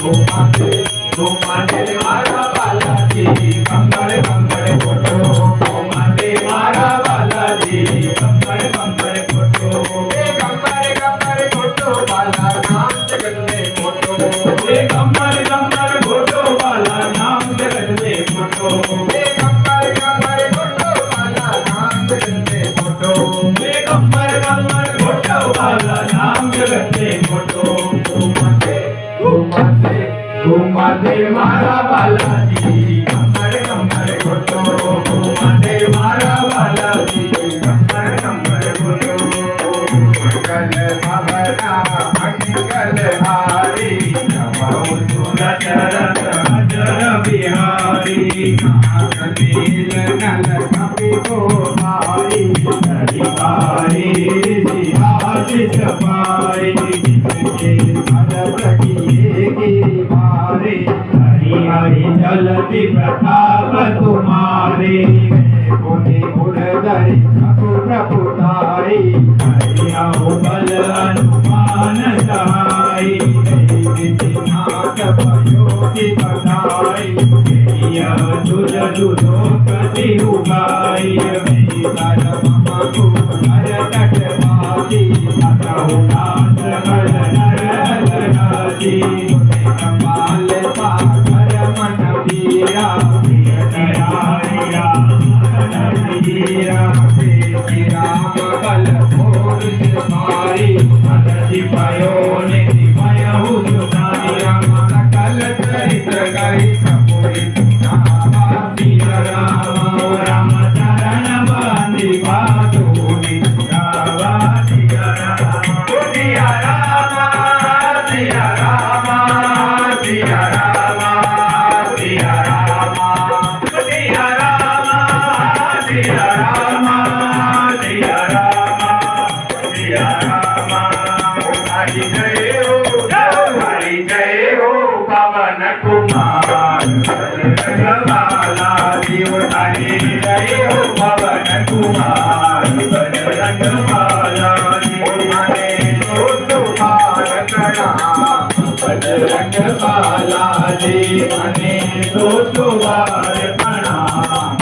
गोमाते मारा बालाजी कंगड़ कंगड़ फोटो गोमाते मारा Balaji कंगड़ कंगड़ photo कंगड़ कंगड़ photo बाला नाम जगत में फोटो कंगड़ कंगड़ फोटो बाला नाम जगत में फोटो कंगड़ कंगड़ फोटो बाला नाम जगत में फोटो कंगड़ कंगड़ फोटो बाला नाम जगत में फोटो गोमाते मारा बालाजी कंगड़ कंगड़ फोटो गोमाते मारा बालाजी कंगड़ कंगड़ फोटो मंगल भवना मंगल हारी नमो सुरचरत अजर बिहारी नील नल कपि को भाई हरिहारी आशीष पाई हरि जलति प्रताप तुम्हारे मुनि उड़धरि प्रभुताई हरि आओ बल हनुमान सहाय नाथ पयोधि बधाई तुझ दुलोकति उगाई मम कुहर तटवासी अतहु नाथ बल नरहरि कपाल सागर मन वीरा श्री राम बल भोर भारी अति भयो निधि भयहु सुनाई राम सकल चरित्र गाई राम चरण बांधि बातोनि गावा सिया राम सिया राम सिया राम सिया राम सिया राम सिया राम सिया राम सिया राम सिया राम हरि जय हो पवन कुमार रंगवाला जीव हरि जय हो पवन कुमार रंगवाला जीव मने तो तुम्हार प्रणाम रंगवाला जी मने तो तुम्हार प्रणाम